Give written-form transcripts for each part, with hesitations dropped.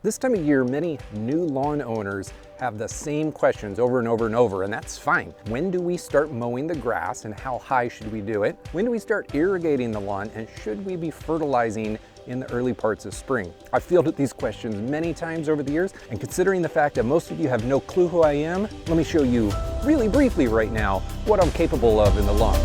This time of year, many new lawn owners have the same questions over and over and over, and that's fine. When do we start mowing the grass and how high should we do it? When do we start irrigating the lawn, and should we be fertilizing in the early parts of spring? I've fielded these questions many times over the years, and considering the fact that most of you have no clue who I am, let me show you really briefly right now what I'm capable of in the lawn.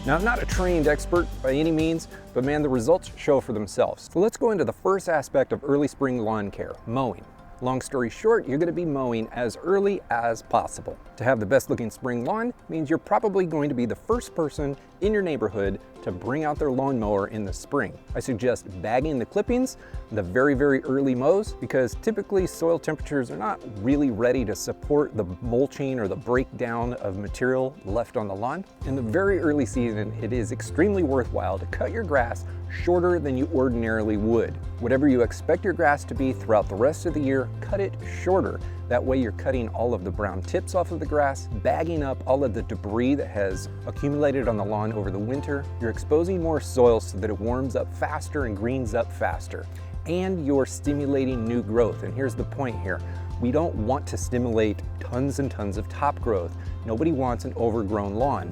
Now, I'm not a trained expert by any means, but man, the results show for themselves. So let's go into the first aspect of early spring lawn care, mowing. Long story short, you're going to be mowing as early as possible. To have the best looking spring lawn means you're probably going to be the first person in your neighborhood to bring out their lawnmower in the spring. I suggest bagging the clippings, the very, very early mows, because typically soil temperatures are not really ready to support the mulching or the breakdown of material left on the lawn. In the very early season, it is extremely worthwhile to cut your grass shorter than you ordinarily would. Whatever you expect your grass to be throughout the rest of the year, cut it shorter. That way you're cutting all of the brown tips off of the grass, bagging up all of the debris that has accumulated on the lawn over the winter. You're exposing more soil so that it warms up faster and greens up faster. And you're stimulating new growth. And here's the point here. We don't want to stimulate tons and tons of top growth. Nobody wants an overgrown lawn.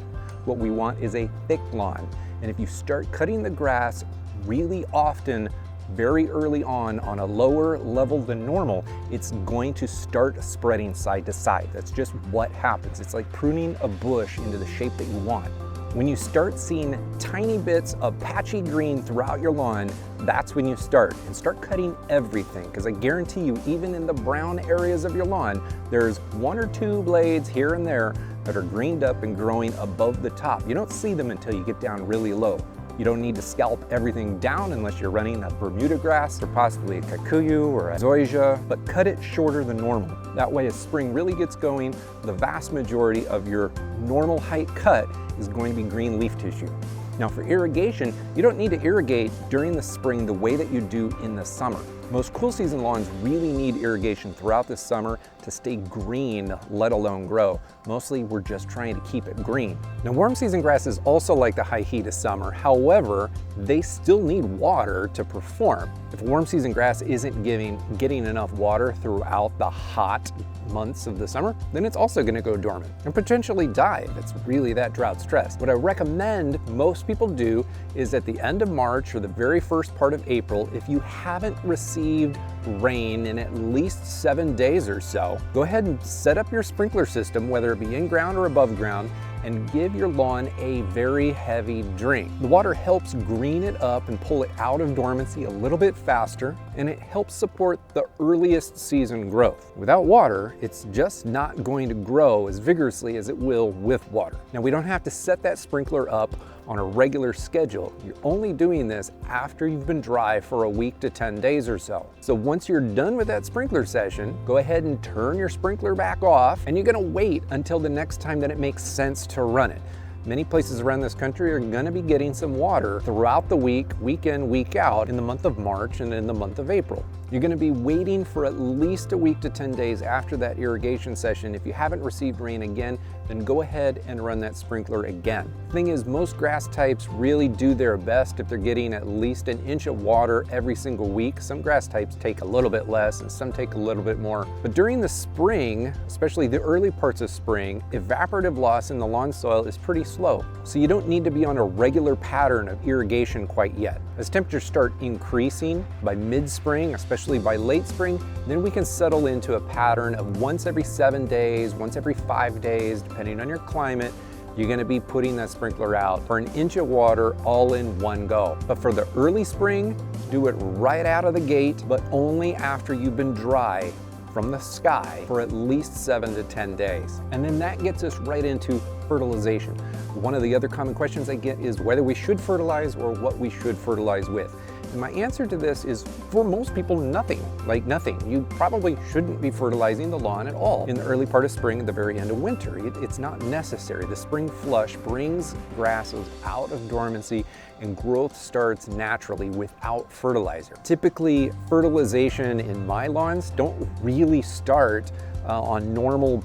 What we want is a thick lawn. And if you start cutting the grass really often, very early on a lower level than normal, it's going to start spreading side to side. That's just what happens. It's like pruning a bush into the shape that you want. When you start seeing tiny bits of patchy green throughout your lawn, that's when you start cutting everything, because I guarantee you, even in the brown areas of your lawn, there's one or two blades here and there that are greened up and growing above the top. You don't see them until you get down really low. You don't need to scalp everything down unless you're running a Bermuda grass or possibly a kikuyu or a zoysia, but cut it shorter than normal. That way, as spring really gets going, the vast majority of your normal height cut is going to be green leaf tissue. Now, for irrigation, you don't need to irrigate during the spring the way that you do in the summer. Most cool season lawns really need irrigation throughout the summer to stay green, let alone grow. Mostly, we're just trying to keep it green. Now, warm season grasses also like the high heat of summer. However, they still need water to perform. If warm season grass isn't getting enough water throughout the hot months of the summer, then it's also going to go dormant and potentially die if it's really that drought stressed. What I recommend most people do is at the end of March or the very first part of April, if you haven't received rain in at least 7 days or so, go ahead and set up your sprinkler system, whether it be in ground or above ground, and give your lawn a very heavy drink. The water helps green it up and pull it out of dormancy a little bit faster, and it helps support the earliest season growth. Without water, it's just not going to grow as vigorously as it will with water. Now, we don't have to set that sprinkler up on a regular schedule. You're only doing this after you've been dry for a week to 10 days or so. So once you're done with that sprinkler session, go ahead and turn your sprinkler back off, and you're gonna wait until the next time that it makes sense to run it. Many places around this country are going to be getting some water throughout the week, week in, week out, in the month of March and in the month of April. You're going to be waiting for at least a week to 10 days after that irrigation session. If you haven't received rain again, then go ahead and run that sprinkler again. The thing is, most grass types really do their best if they're getting at least an inch of water every single week. Some grass types take a little bit less and some take a little bit more. But during the spring, especially the early parts of spring, evaporative loss in the lawn soil is pretty slow. So you don't need to be on a regular pattern of irrigation quite yet. As temperatures start increasing by mid-spring, especially by late spring, then we can settle into a pattern of once every 7 days, once every 5 days, depending on your climate, you're going to be putting that sprinkler out for an inch of water all in one go. But for the early spring, do it right out of the gate, but only after you've been dry from the sky for at least 7 to 10 days. And then that gets us right into fertilization. One of the other common questions I get is whether we should fertilize or what we should fertilize with. And my answer to this is, for most people, nothing. Like nothing. You probably shouldn't be fertilizing the lawn at all in the early part of spring, at the very end of winter. It's not necessary. The spring flush brings grasses out of dormancy and growth starts naturally without fertilizer. Typically, fertilization in my lawns don't really start on normal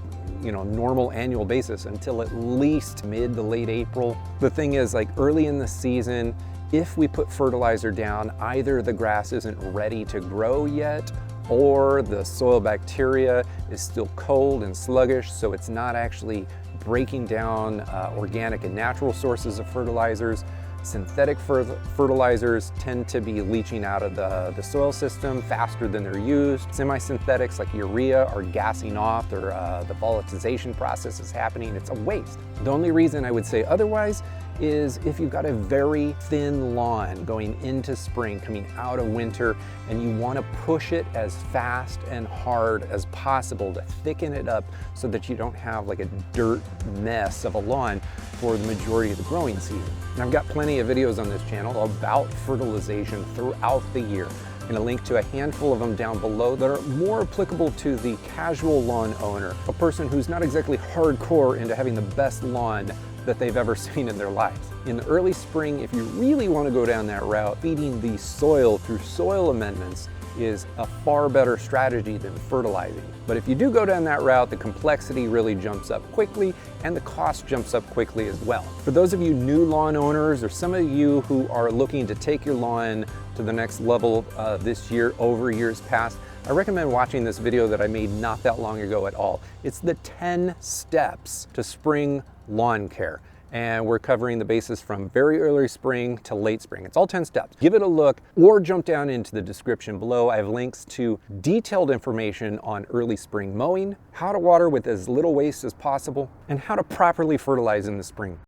annual basis until at least mid to late April. The thing is, like early in the season, if we put fertilizer down, either the grass isn't ready to grow yet, or the soil bacteria is still cold and sluggish, so it's not actually breaking down organic and natural sources of fertilizers. Synthetic fertilizers tend to be leaching out of the soil system faster than they're used. Semi-synthetics like urea are gassing off, or the volatilization process is happening. It's a waste. The only reason I would say otherwise is if you've got a very thin lawn going into spring, coming out of winter, and you want to push it as fast and hard as possible to thicken it up so that you don't have like a dirt mess of a lawn for the majority of the growing season. And I've got plenty of videos on this channel about fertilization throughout the year. I'm going to link to a handful of them down below that are more applicable to the casual lawn owner, a person who's not exactly hardcore into having the best lawn that they've ever seen in their lives. In the early spring, if you really want to go down that route, feeding the soil through soil amendments is a far better strategy than fertilizing. But if you do go down that route, the complexity really jumps up quickly and the cost jumps up quickly as well. For those of you new lawn owners, or some of you who are looking to take your lawn to the next level this year over years past, I recommend watching this video that I made not that long ago at all. It's the 10 steps to spring lawn care. And we're covering the basis from very early spring to late spring. It's all 10 steps. Give it a look or jump down into the description below. I have links to detailed information on early spring mowing, how to water with as little waste as possible, and how to properly fertilize in the spring.